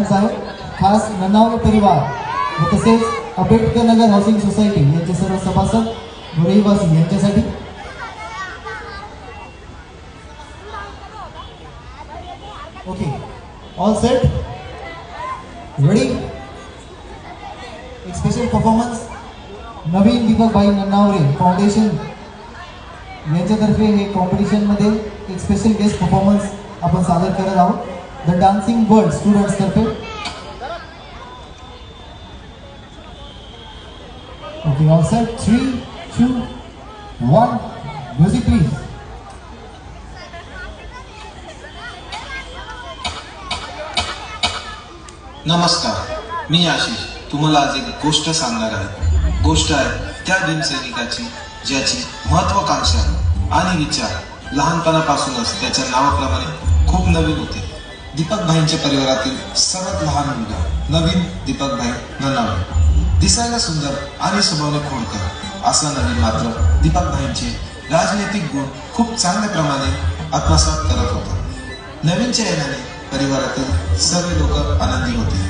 Performance आहे. खास नन्नावरे परिवार व तसेच आंबेडकर नगर हाऊसिंग सोसायटी यांचे सर्व सभासद व रहिवासी यांच्यासाठी. Okay, all set, ready. एक स्पेशल परफॉर्मन्स नवीन दीपक भाई नन्नावरे फाउंडेशन यांच्यातर्फे हे कॉम्पिटिशनमध्ये एक स्पेशल गेस्ट परफॉर्मन्स आपण सादर करत आहोत. द डान्सिंग वर्ल्ड स्टुडंट्स तर्फे. Okay, all set, 3, 2, 1, music please. नमस्कार, मी आशिष तुम्हाला आज एक गोष्ट सांगणार आहे. गोष्ट आहे त्या भीमसैनिकाची ज्याची महत्वाकांक्षा आणि विचार लहानपणापासूनच त्याच्या नावाप्रमाणे खूप नवीन होते. दीपक भाईंच्या परिवारातील सर्वात लहान मुलगा नवीन दीपक भाई नन्नावरे. दिसायला सुंदर आणि स्वभावाने खोडकर असा नवीन, मात्र दीपक भाईंचे राजनैतिक गुण खूप चांगल्या प्रमाणे आत्मसात करत होता. नवीनच्या येण्याने परिवारातील सर्व लोक आनंदी होते.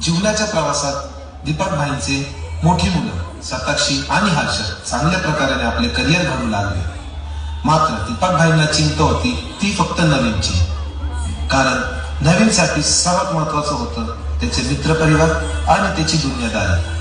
जीवनाच्या प्रवासात दीपक भाईंचे मोठी मुलं साताक्षी आणि हर्षद चांगल्या प्रकारे आपले करिअर घडू लागले. मात्र दीपक भाईंना चिंता होती ती फक्त नवीनची. कारण नवीनसाठी सर्वात महत्वाचं होतं त्याचे मित्रपरिवार आणि त्याची दुनियादारी.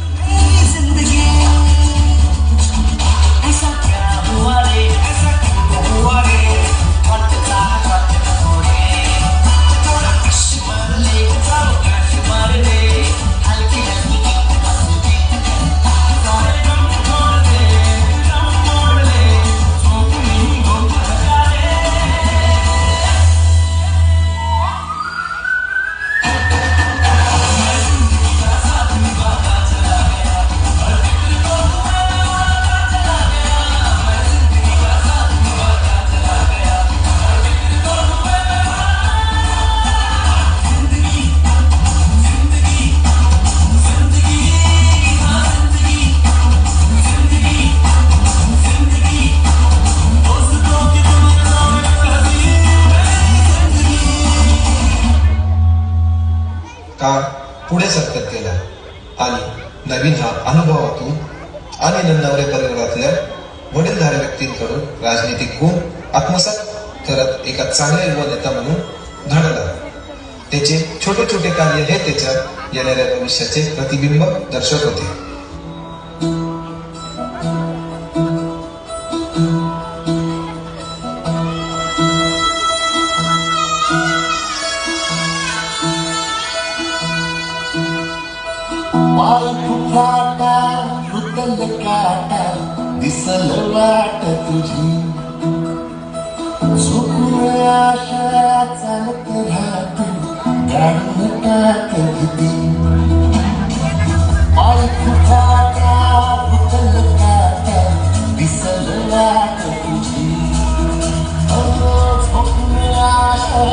पुढे सरकत गेला आणि नवीन हा अनुभवातून आणि नन्नावरे परिवारातल्या वडीलधाऱ्या व्यक्तींकडून राजनीतिक गुण आत्मसात करत एका चांगल्या युवा नेता म्हणून घडला. त्याचे छोटे छोटे कार्य हे त्याच्या येणाऱ्या भविष्याचे प्रतिबिंब दर्शवत होते. दिसल वाट तुझी चुकून आशा चालत राहते काढून टाक भीती. पाय फुटाटा फुटल काटा दिसल वाट तुझी चुकून आशा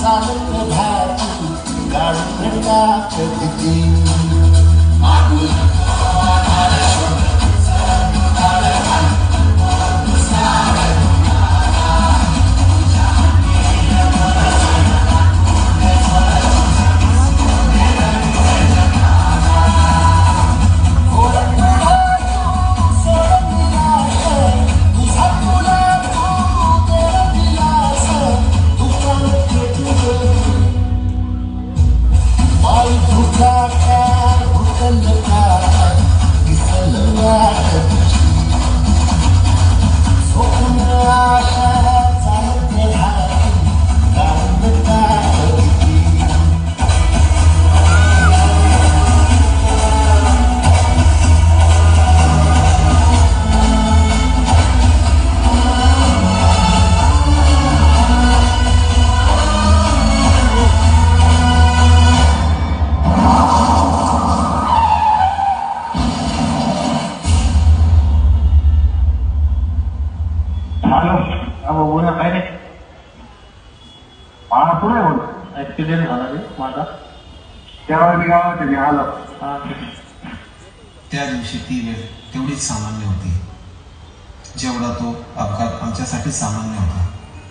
चालत राहते काढून टाक भीती. तेव्हा मी गावात मी आलो. त्या दिवशी ती वेळ तेवढीच सामान्य होती जेवढा तो अपघात आमच्यासाठी सामान्य होता.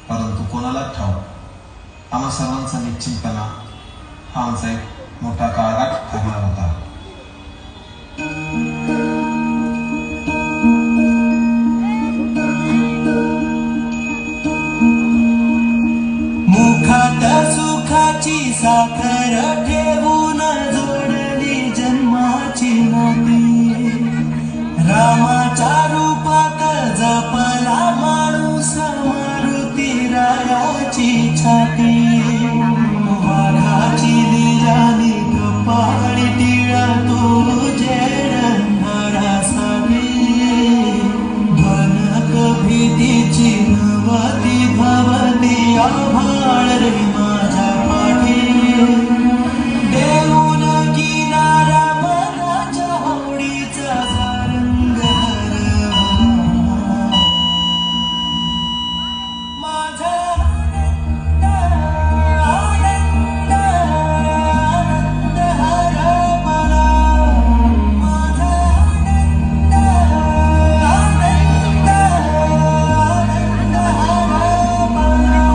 परंतु कोणालाच ठाऊक आम्हा सर्वांचा निश्चिंतपणा हा आमचा एक मोठा काळात ठरणार होता. मुखात सुखाची साखर ठेवून जोडली जन्माची नाती, रामाच्या रूपात जपला माणूस मारुती रायाची छाती, वाघाची लिजानी कपाळी टिळा तो जेडंधरासाठी, भनक भीतीची नवती भवती आभाळ रे माझ्या पाठी, देऊन किनारा मनाच्या होडीचा सारंग हरवला. माझा आनंद आनंद आनंद हरवला, माझा आनंद आनंद आनंद हरवला.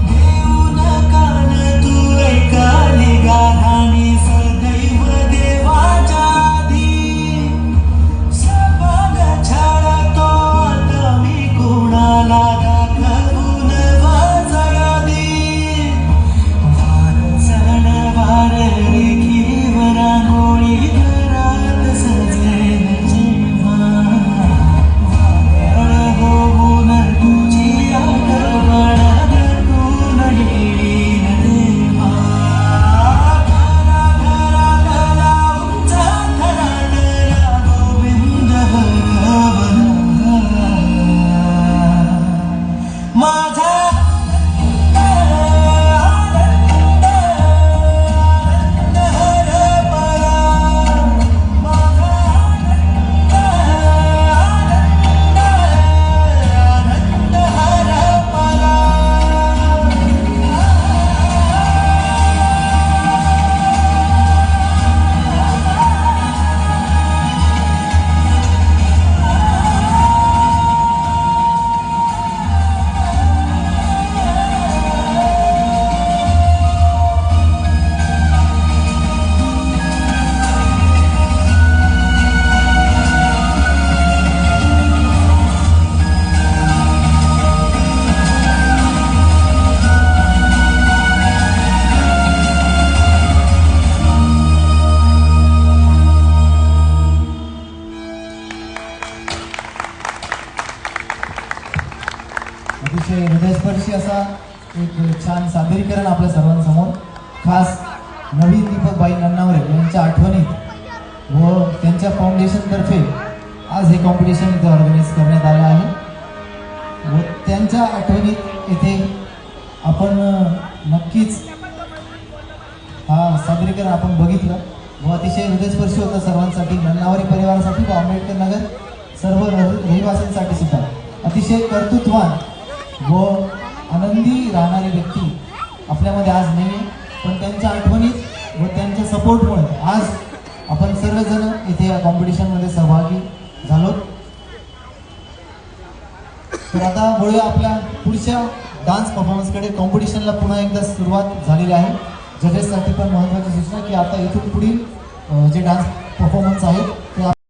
देऊन कान तू ऐकाली गाणी सदैव देवाच्या आधी, सपन छळतो आता मी कुणाला दाखवून वाजयादी, वार सणवार रेखीवर रांगोळी घरात सजेल जेव्हा, वादळ होऊन तुझी आठवण दटून येईल देवा, घरा घरातला उंच थरातला गोविंद हरवला. माझा आनंद आनंद आनंद हरवला, माझा आनंद आनंद आनंद हरवला. अतिशय हृदयस्पर्शी असा एक छान सादरीकरण आपल्या सर्वांसमोर. खास नवीन दीपकबाई नन्नावरे यांच्या आठवणीत व त्यांच्या फाउंडेशनतर्फे आज हे कॉम्पिटिशन इथे ऑर्गनाईज करण्यात आलं आहे व त्यांच्या आठवणीत इथे आपण नक्कीच हा सादरीकरण आपण बघितलं व अतिशय हृदयस्पर्शी होतं सर्वांसाठी, नन्नावरे परिवारासाठी व आंबेडकर नगर सर्व रहिवासींसाठी सुद्धा. अतिशय कर्तृत्वान व आनंदी राहणारी व्यक्ती आपल्यामध्ये आज नाही आहे, पण त्यांच्या आठवणीत व त्यांच्या सपोर्टमुळे आज आपण सर्वजण इथे या कॉम्पिटिशनमध्ये सहभागी झालो. तर आता वळूया आपल्या पुढच्या डान्स परफॉर्मन्सकडे. कॉम्पिटिशनला पुन्हा एकदा सुरुवात झालेली आहे. जजेससाठी पण महत्त्वाची सूचना की आता इथून पुढील जे डान्स परफॉर्मन्स आहेत ते